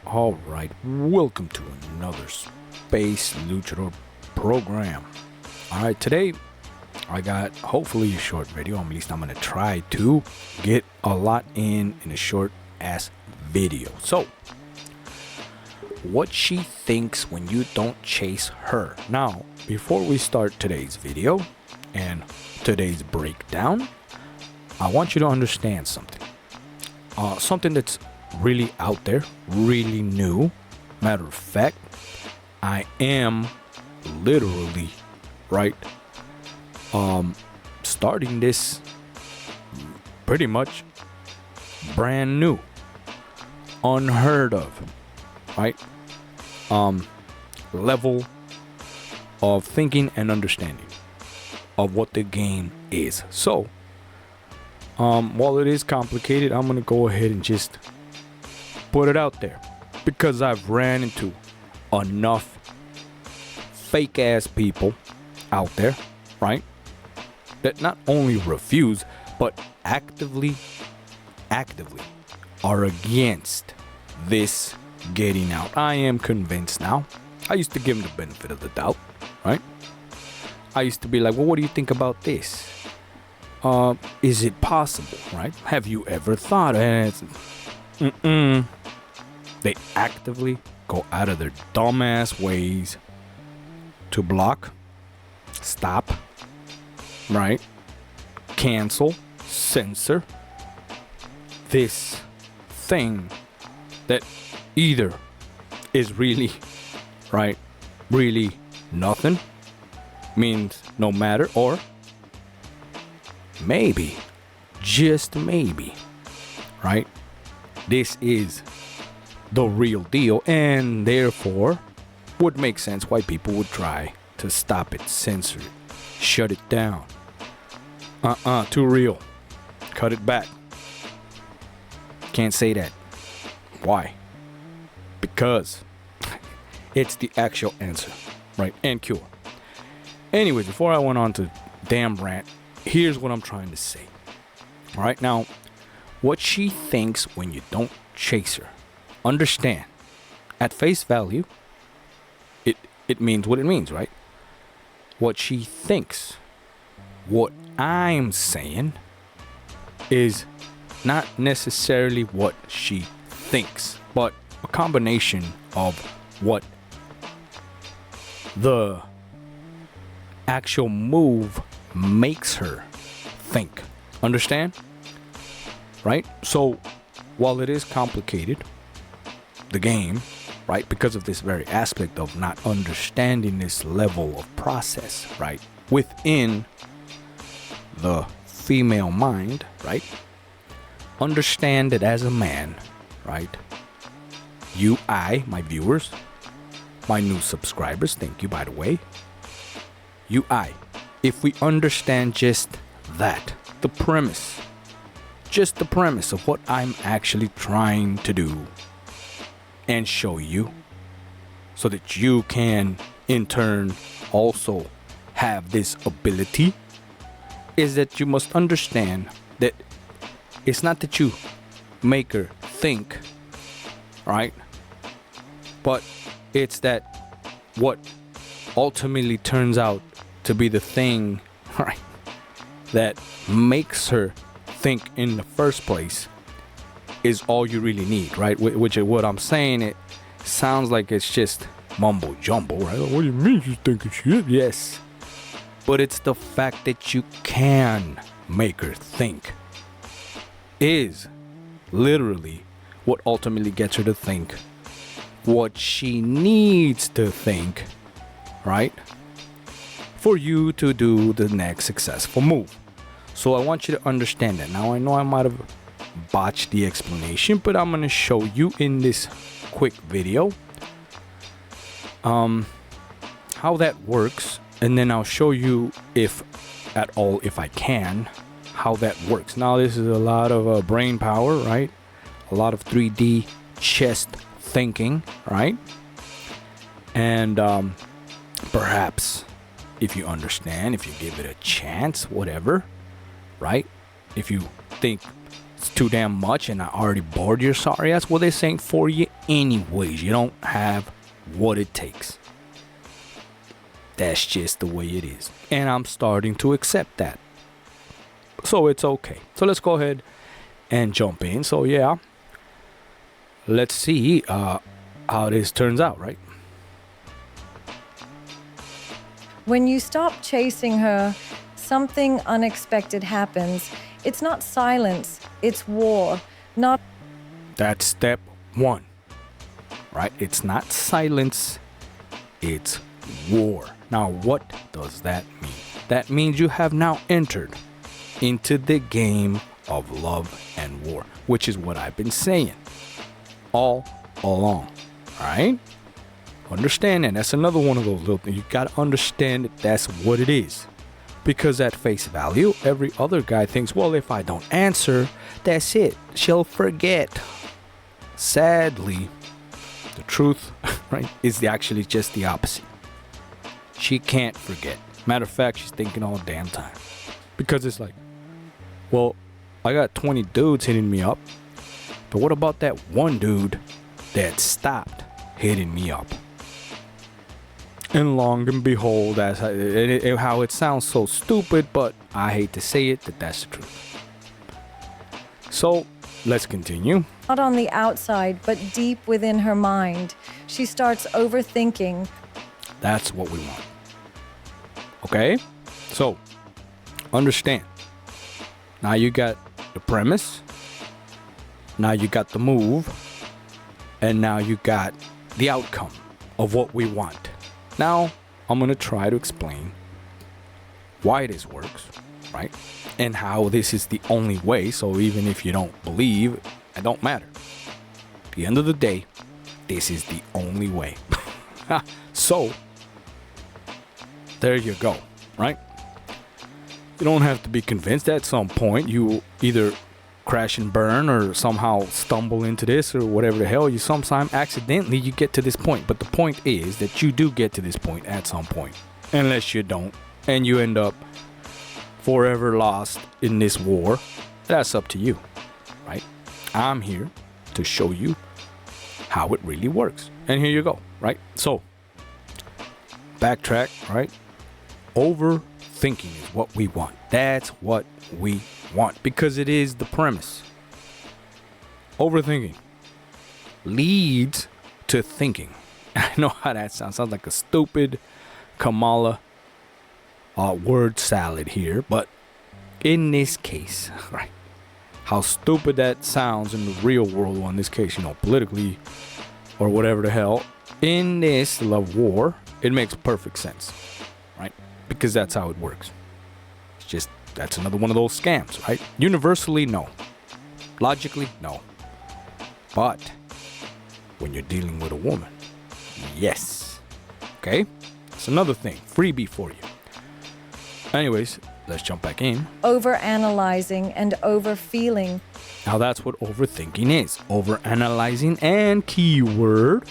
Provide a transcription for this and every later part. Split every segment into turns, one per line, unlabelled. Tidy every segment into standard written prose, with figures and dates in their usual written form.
All right, welcome to another Space Luchador program. All right, today I got hopefully a short video. At least I'm gonna try to get a lot in a short ass video. So, what she thinks when you don't chase her. Now, before we start today's video and today's breakdown, I want you to understand something. Something that's really out there, really new. Matter of fact, I am literally starting this pretty much brand new, unheard of, right? Level of thinking and understanding of what the game is. So, while it is complicated, I'm gonna go ahead and just put it out there because I've ran into enough fake ass people out there, right? That not only refuse but actively are against this getting out. I am convinced now. I used to give them the benefit of the doubt, right? I used to be like, well, what do you think about this? Is it possible, right? Have you ever thought? And it's, they actively go out of their dumbass ways to block, stop, right? Cancel, censor this thing that either is really, right, really nothing, means no matter, or maybe, just maybe, right, this is the real deal, and therefore would make sense why people would try to stop it, censor it, shut it down. Too real. Cut it back. Can't say that. Why? Because it's the actual answer, right? And cure. Anyways, before I went on to damn rant, here's what I'm trying to say. All right, now, what she thinks when you don't chase her. Understand, at face value, it means what it means, right? What she thinks. What I'm saying is not necessarily what she thinks, but a combination of what the actual move makes her think. Understand? Right? So, while it is complicated, the game, right, because of this very aspect of not understanding this level of process, right, within the female mind, right, understand that as a man, right, my viewers, my new subscribers, thank you, by the way, if we understand just that, the premise, just the premise of what I'm actually trying to do and show you, so that you can in turn also have this ability, is that you must understand that it's not that you make her think, right, but it's that what ultimately turns out to be the thing, right, that makes her think in the first place is all you really need, right? Which is what I'm saying. It sounds like it's just mumbo jumbo, right? What do you mean you think it's shit? Yes, but it's the fact that you can make her think is literally what ultimately gets her to think what she needs to think, right, for you to do the next successful move. So I want you to understand that. Now, I know I might have botched the explanation, but I'm going to show you in this quick video how that works, and then I'll show you, if at all, if I can, how that works. Now, this is a lot of brain power, right? A lot of 3D chest thinking, right? And perhaps if you understand, if you give it a chance, whatever, right? If you think it's too damn much and I already bored your sorry ass, well, they're saying anyways. You don't have what it takes. That's just the way it is. And I'm starting to accept that. So it's okay. So let's go ahead and jump in. So yeah, let's see how this turns out, right?
When you stop chasing her, something unexpected happens. It's not silence, it's war. Not
That's step one, right? It's not silence, it's war. Now, what does that mean? That means you have now entered into the game of love and war, which is what I've been saying all along, right? Understand that. That's another one of those little things. You got to understand that that's what it is. Because at face value, every other guy thinks, well, if I don't answer, that's it. She'll forget. Sadly, the truth, right, is actually just the opposite. She can't forget. Matter of fact, she's thinking all damn time. Because it's like, well, I got 20 dudes hitting me up. But what about that one dude that stopped hitting me up? And long and behold, how it sounds so stupid, but I hate to say it, that's the truth. So, let's continue.
not on the outside, but deep within her mind. She starts overthinking.
That's what we want. Okay? So, understand. Now you got the premise. Now you got the move. And now you got the outcome of what we want. Now, I'm going to try to explain why this works, right? And how this is the only way. So even if you don't believe, it don't matter. At the end of the day, this is the only way. So, there you go, right? You don't have to be convinced. At some point you either crash and burn or somehow stumble into this or whatever the hell. You sometimes accidentally you get to this point. But the point is that you do get to this point at some point. Unless you don't. And you end up forever lost in this war. That's up to you, right? I'm here to show you how it really works. And here you go, right? So, backtrack, right? Overthinking is what we want. That's what we want because it is the premise. Overthinking leads to thinking. I know how that sounds. Sounds like a stupid Kamala word salad here, but in this case, right? How stupid that sounds in the real world, or in this case, politically or whatever the hell. In this love war, it makes perfect sense, right? Because that's how it works. It's just, that's another one of those scams, right? Universally, no. Logically, no. But when you're dealing with a woman, yes. Okay? That's another thing. Freebie for you. Anyways, let's jump back in.
Overanalyzing and overfeeling.
Now that's what overthinking is. Overanalyzing and keyword,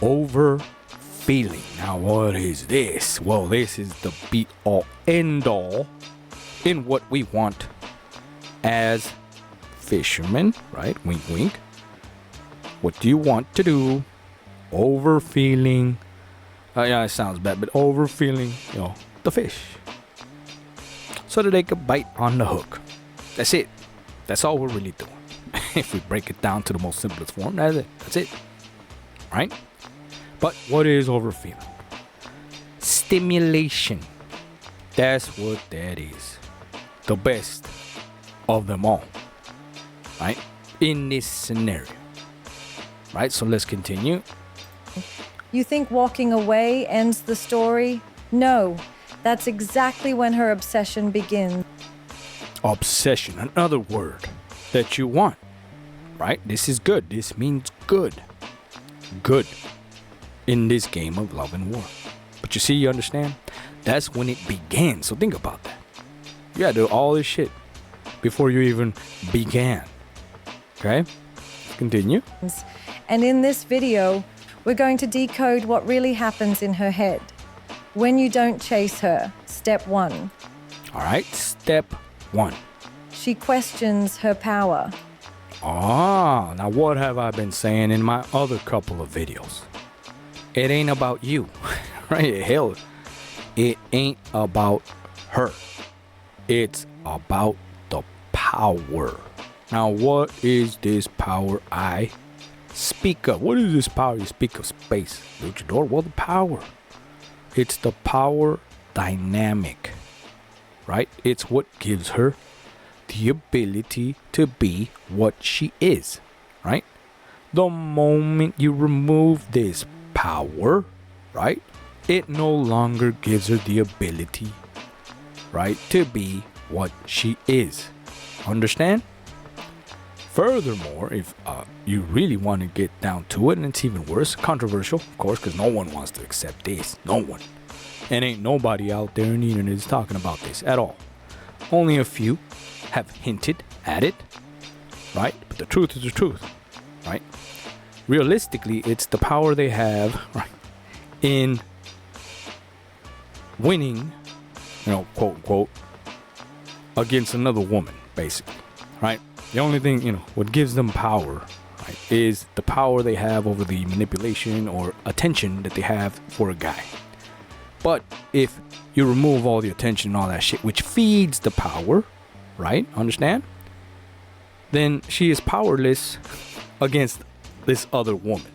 overfeeling. Now what is this? Well, this is the be all end all in what we want as fishermen, right? Wink, wink. What do you want to do? Overfeeling. Yeah, it sounds bad, but overfeeling, the fish. So that they could bite on the hook. That's it. That's all we're really doing. If we break it down to the most simplest form, that's it. That's it. Right? But what is overfeeling? Stimulation. That's what that is. The best of them all. Right? In this scenario. Right? So let's continue.
You think walking away ends the story? No. That's exactly when her obsession begins.
Obsession, another word that you want, right? This is good. This means good. Good in this game of love and war. But you see, you understand? That's when it began. So think about that. You gotta do all this shit before you even began. Okay? Let's continue.
And in this video, we're going to decode what really happens in her head. When you don't chase her, step 1.
All right, step 1.
She questions her power.
Now what have I been saying in my other couple of videos? It ain't about you, right? Hell, it ain't about her. It's about the power. Now, what is this power I speak of? What is this power you speak of, Space Luchador? Well, the power. It's the power dynamic, right? It's what gives her the ability to be what she is, right? The moment you remove this power, right, it no longer gives her the ability, right, to be what she is. Understand? Furthermore, if you really want to get down to it, and it's even worse, controversial, of course, because no one wants to accept this. No one. And ain't nobody out there in the internet is talking about this at all. Only a few have hinted at it, right? But the truth is the truth, right? Realistically, it's the power they have, right, in winning, quote unquote, against another woman, basically, right? The only thing, what gives them power, right, is the power they have over the manipulation or attention that they have for a guy. But if you remove all the attention and all that shit, which feeds the power, right? Understand? Then she is powerless against this other woman.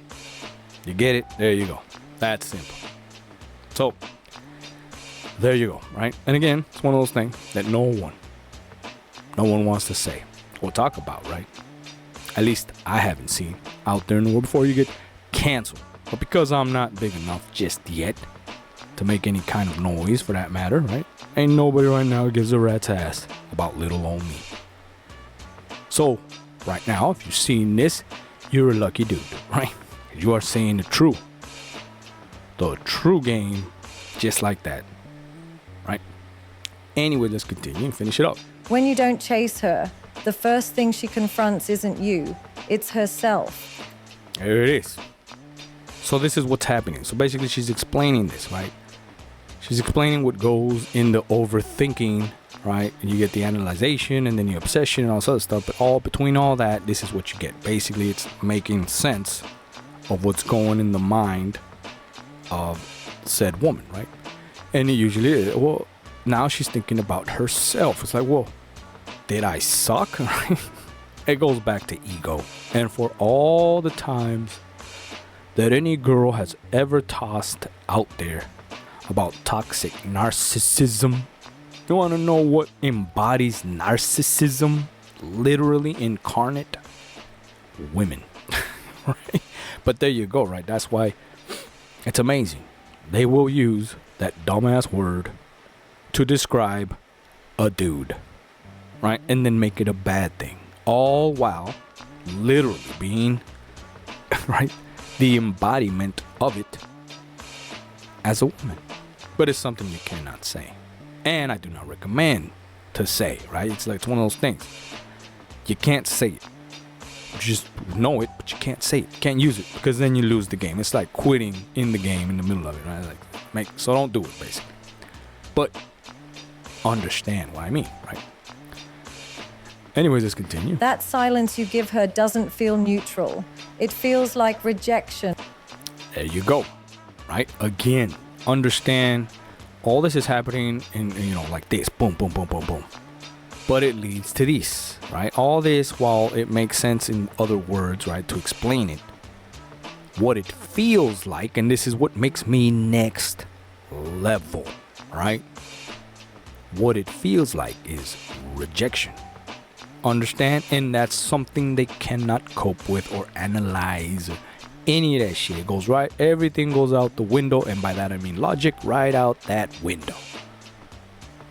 You get it? There you go. That's simple. So, there you go, right? And again, it's one of those things that no one wants to say or talk about, right? At least I haven't seen out there in the world before you get canceled. But because I'm not big enough just yet to make any kind of noise for that matter, right? Ain't nobody right now gives a rat's ass about little old me. So, right now, if you've seen this, you're a lucky dude, right? You are saying the true game, just like that, right? Anyway, let's continue and finish it up.
When you don't chase her, the first thing she confronts isn't you, it's herself.
There it is. So this is what's happening. So basically she's explaining this, right? She's explaining what goes in the overthinking, right? And you get the analyzation and then the obsession and all this other stuff. But all between all that, this is what you get. Basically, it's making sense of what's going in the mind of said woman, right? And it usually is. Well, now she's thinking about herself. It's like, well, did I suck? It goes back to ego. And for all the times that any girl has ever tossed out there about toxic narcissism, you want to know what embodies narcissism? Literally incarnate? Women. Right? But there you go, right? That's why it's amazing. They will use that dumbass word to describe a dude, right? And then make it a bad thing. All while literally being, right, the embodiment of it as a woman. But it's something you cannot say. And I do not recommend to say, right? It's one of those things. You can't say it. You just know it, but you can't say it. You can't use it because then you lose the game. It's like quitting in the game in the middle of it, right? So don't do it, basically. But understand what I mean, right? Anyways, let's continue.
That silence you give her doesn't feel neutral. It feels like rejection.
There you go, right? Again, understand all this is happening in, like this. Boom, boom, boom, boom, boom. But it leads to this, right? All this, while it makes sense in other words, right, to explain it, what it feels like, and this is what makes me next level, right? What it feels like is rejection. Understand? And that's something they cannot cope with or analyze or any of that shit. It goes right, everything goes out the window, and by that I mean logic, right out that window,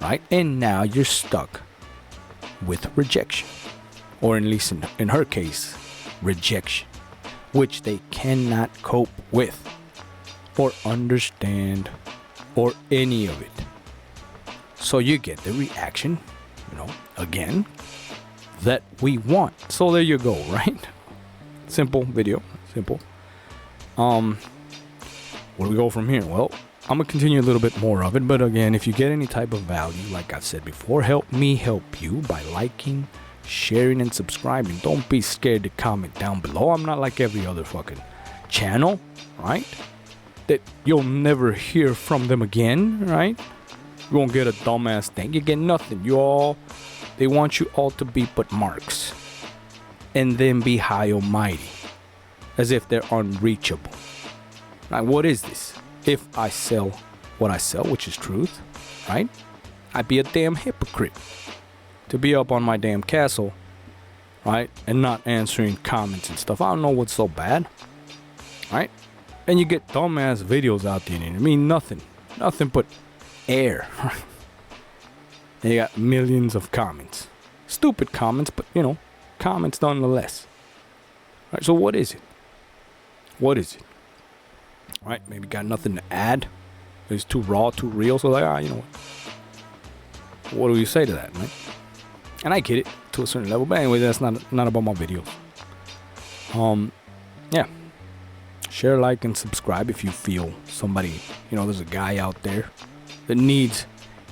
right? And now you're stuck with rejection, or at least in her case, rejection, which they cannot cope with or understand or any of it. So you get the reaction, again, that we want. So there you go, right? Simple video, simple. Where do we go from here? Well, I'm gonna continue a little bit more of it, but again, if you get any type of value, like I've said before, help me help you by liking, sharing, and subscribing. Don't be scared to comment down below. I'm not like every other fucking channel, right? That you'll never hear from them again, right? You won't get a dumbass thing. You get nothing. They want you all to be but marks. And then be high almighty. As if they're unreachable. Right? What is this? If I sell what I sell, which is truth, right? I'd be a damn hypocrite to be up on my damn castle, right? And not answering comments and stuff. I don't know what's so bad, right? And you get dumbass videos out there and I mean nothing but air. And you got millions of comments. Stupid comments, but you know, comments nonetheless. Right, so what is it? What is it? Right, maybe got nothing to add. It's too raw, too real. So like, you know what do you say to that, right? And I get it to a certain level, but anyway, that's not about my videos. Yeah. Share, like, and subscribe if you feel somebody, you know, there's a guy out there that needs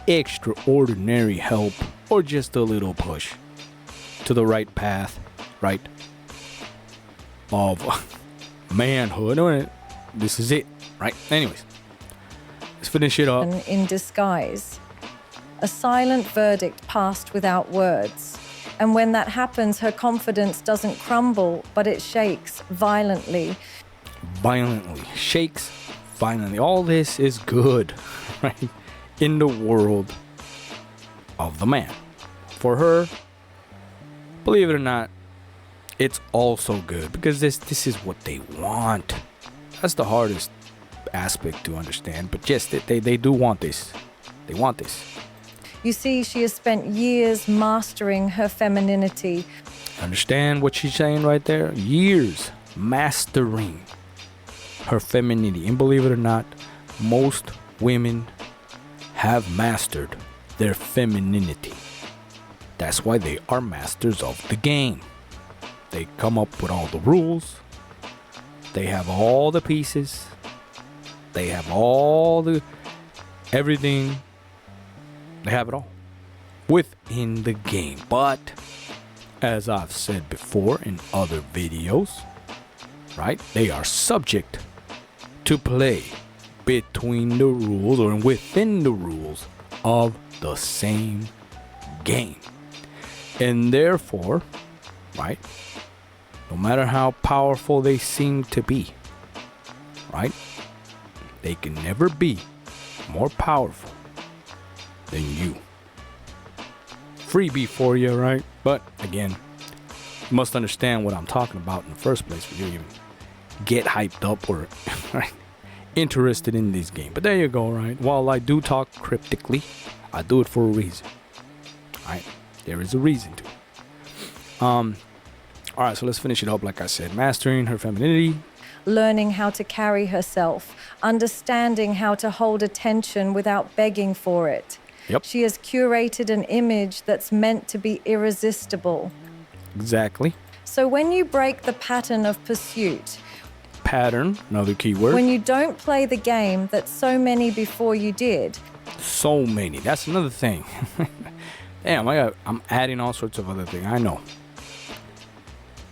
extraordinary help or just a little push to the right path, right? Of manhood. This is it, right? Anyways, let's finish it up.
In disguise. A silent verdict passed without words. And when that happens, her confidence doesn't crumble, but it shakes violently.
Shakes violently. All this is good, right? In the world of the man. For her, believe it or not, it's also good because this is what they want. That's the hardest aspect to understand, but yes, they do want this. They want this.
You see, she has spent years mastering her femininity.
Understand what she's saying right there? Years mastering her femininity. And believe it or not, most women have mastered their femininity. That's why they are masters of the game. They come up with all the rules. They have all the pieces. They have everything. They have it all within the game. But as I've said before in other videos, right, they are subject to play between the rules or within the rules of the same game. And therefore, right, no matter how powerful they seem to be, right, they can never be more powerful than you. Freebie for you, right? But again, you must understand what I'm talking about in the first place for you to even get hyped up or right, interested in this game. But there you go, right? While I do talk cryptically, I do it for a reason. Right? There is a reason to. Alright, so let's finish it up like I said. Mastering her femininity.
Learning how to carry herself. Understanding how to hold attention without begging for it.
Yep.
She has curated an image that's meant to be irresistible.
Exactly.
So when you break the pattern of pursuit,
pattern, another keyword.
when you don't play the game that so many before you did.
So many. That's another thing. Damn, I'm adding all sorts of other things. I know.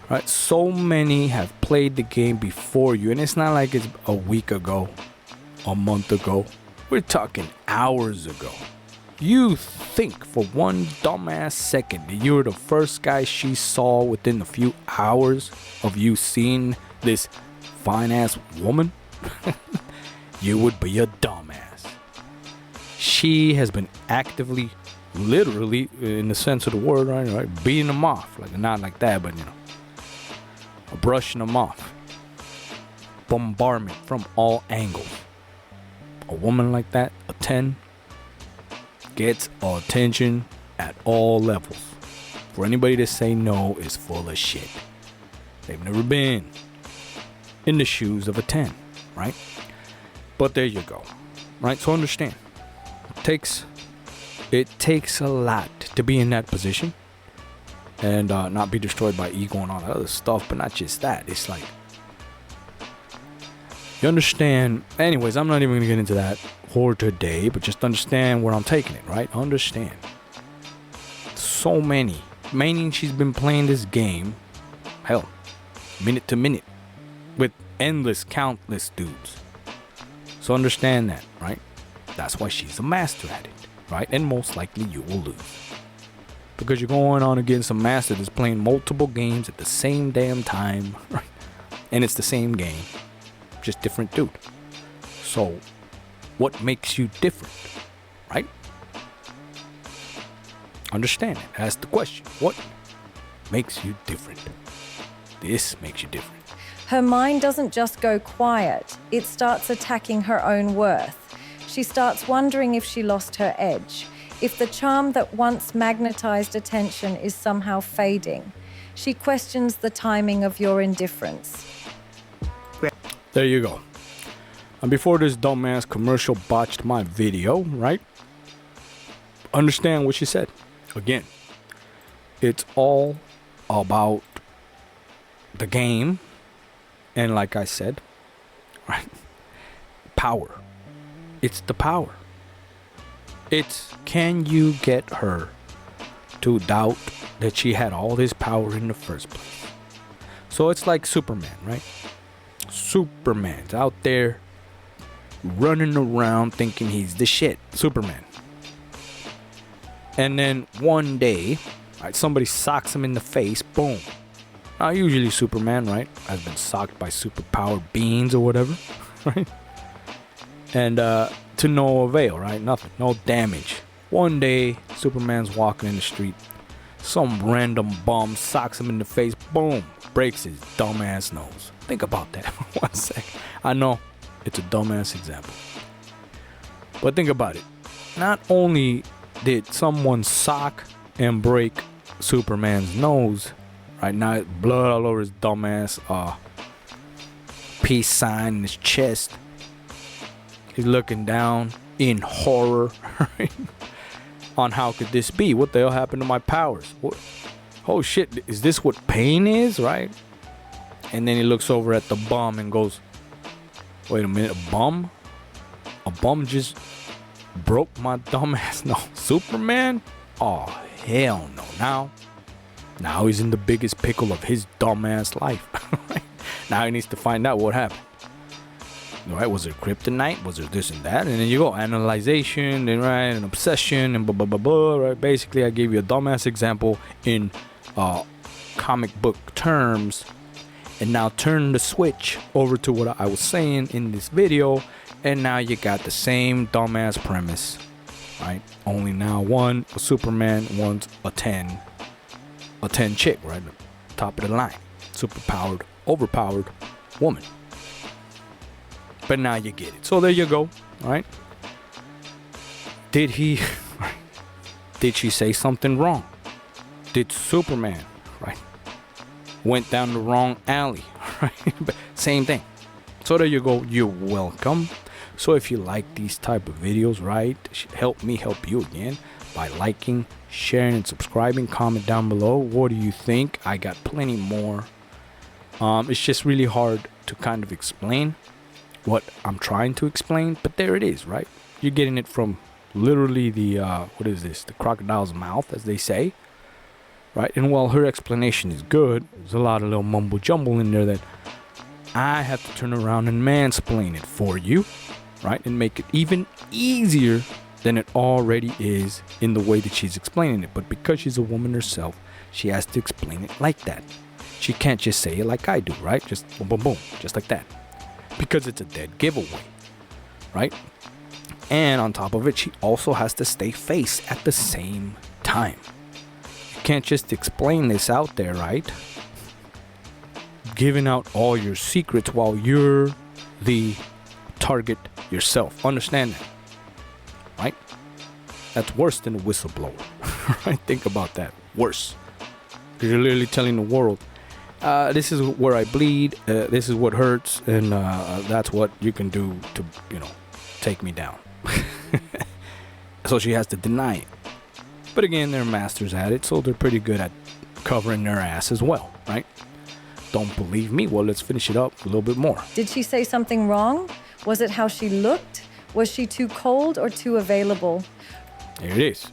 Right? So many have played the game before you, and it's not like it's a week ago, a month ago. We're talking hours ago. You think for one dumbass second that you were the first guy she saw within a few hours of you seeing this fine-ass woman? You would be a dumbass. She has been actively, literally, in the sense of the word, right, beating them off. Like, not like that, but, you know, brushing them off. Bombardment from all angles. A woman like that, a 10, gets attention at all levels. For anybody to say no is full of shit. They've never been in the shoes of a 10, right? But there you go, right? So understand, it takes a lot to be in that position and not be destroyed by ego and all that other stuff. But not just that, it's like, you understand. Anyways, I'm not even gonna get into that for today, but just understand where I'm taking it, right? Understand. So many meaning she's been playing this game, hell, minute to minute, with countless dudes. So understand that, right? That's why she's a master at it, right? And most likely you will lose. Because you're going on against a master that's playing multiple games at the same damn time, right? And it's the same game, just different dude. So, what makes you different, right? Understand it. Ask the question. What makes you different? This makes you different.
Her mind doesn't just go quiet, it starts attacking her own worth. She starts wondering if she lost her edge, if the charm that once magnetized attention is somehow fading. She questions the timing of your indifference.
There you go. And before this dumbass commercial botched my video, right? Understand what she said. Again, it's all about the game. And like I said, right? Power. It's the power. It's, can you get her to doubt that she had all this power in the first place? So it's like Superman, right? Superman's out there running around thinking he's the shit. Superman. And then one day, right, somebody socks him in the face. Boom. Now, usually Superman, right, has been socked by superpower beings or whatever, right? And to no avail, right? Nothing. No damage. One day, Superman's walking in the street. Some random bum socks him in the face. Boom. Breaks his dumbass nose. Think about that for 1 second. I know it's a dumbass example. But think about it. Not only did someone sock and break Superman's nose, right now, blood all over his dumbass peace sign in his chest. He's looking down in horror, right? On how could this be? What the hell happened to my powers? What? Oh shit, is this what pain is, right? And then he looks over at the bum and goes, wait a minute, a bum? A bum just broke my dumbass nose. Superman? Oh, hell no. Now he's in the biggest pickle of his dumbass life. Right? Now he needs to find out what happened. Right? Was it kryptonite? Was it this and that? And then you go analyzation, then right, an obsession, and blah blah blah blah. Right? Basically, I gave you a dumbass example in comic book terms, and now turn the switch over to what I was saying in this video, and now you got the same dumbass premise, right? Only now one a Superman, one's a 10 chick, right? Top of the line, superpowered, overpowered woman. But now you get it. So there you go, right? Did she say something wrong? Did Superman, right, went down the wrong alley, right? But same thing. So there you go. You're welcome. So if you like these type of videos, right, help me help you again by liking, sharing, and subscribing. Comment down below. What do you think? I got plenty more. It's just really hard to kind of explain what I'm trying to explain, but there it is, right? You're getting it from literally the what is this? The crocodile's mouth, as they say, right? And while her explanation is good, there's a lot of little mumble jumble in there that I have to turn around and mansplain it for you, right? And make it even easier than it already is in the way that she's explaining it. But because she's a woman herself, she has to explain it like that. She can't just say it like I do, right? Just boom, boom, boom, just like that. Because it's a dead giveaway, right? And on top of it, she also has to stay face at the same time. You can't just explain this out there, right? Giving out all your secrets while you're the target yourself. Understand that, right? That's worse than a whistleblower, right? Think about that. Worse. Because you're literally telling the world, this is where I bleed, this is what hurts, and that's what you can do to, take me down. So she has to deny it. But again, they're masters at it, so they're pretty good at covering their ass as well, right? Don't believe me? Well, let's finish it up a little bit more.
Did she say something wrong? Was it how she looked? Was she too cold or too available?
There it is.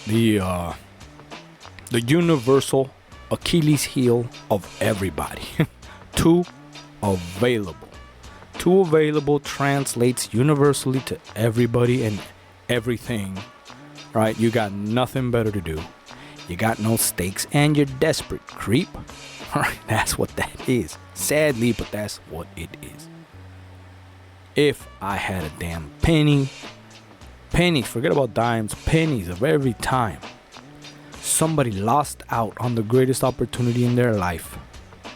The the universal Achilles heel of everybody. Too available. Too available translates universally to everybody and everything, right? You got nothing better to do. You got no stakes and you're desperate, creep. All right, that's what that is. Sadly, but that's what it is. If I had a damn pennies, forget about dimes, pennies of every time somebody lost out on the greatest opportunity in their life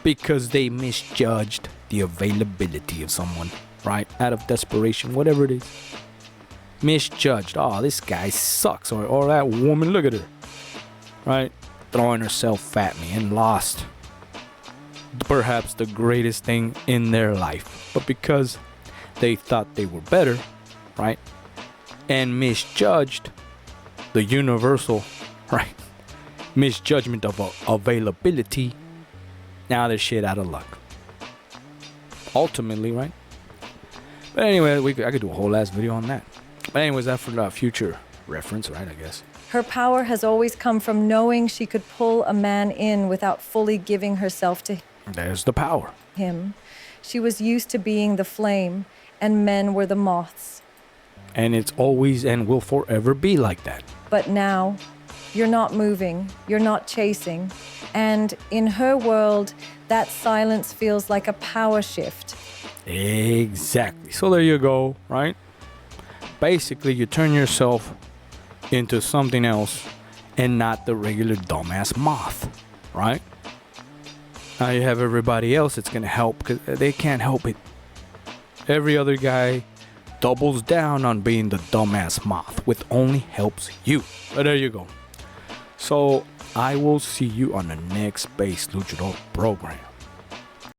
because they misjudged the availability of someone, right? Out of desperation, whatever it is. Misjudged. Oh, this guy sucks. Or that woman, look at her. Right? Throwing herself at me and lost perhaps the greatest thing in their life. But because they thought they were better, right? And misjudged the universal, right? Misjudgment of availability. Now they're shit out of luck. Ultimately, right? But anyway, I could do a whole ass video on that. But anyways, that for the future reference, right? I guess.
Her power has always come from knowing she could pull a man in without fully giving herself to
There's the power.
him. She was used to being the flame, and men were the moths.
And it's always and will forever be like that.
But now, you're not moving, you're not chasing. And in her world, that silence feels like a power shift.
Exactly. So there you go, right? Basically, you turn yourself into something else and not the regular dumbass moth, right? Now you have everybody else that's going to help because they can't help it. Every other guy doubles down on being the dumbass moth, which only helps you. But there you go. So I will see you on the next Base Luchador program.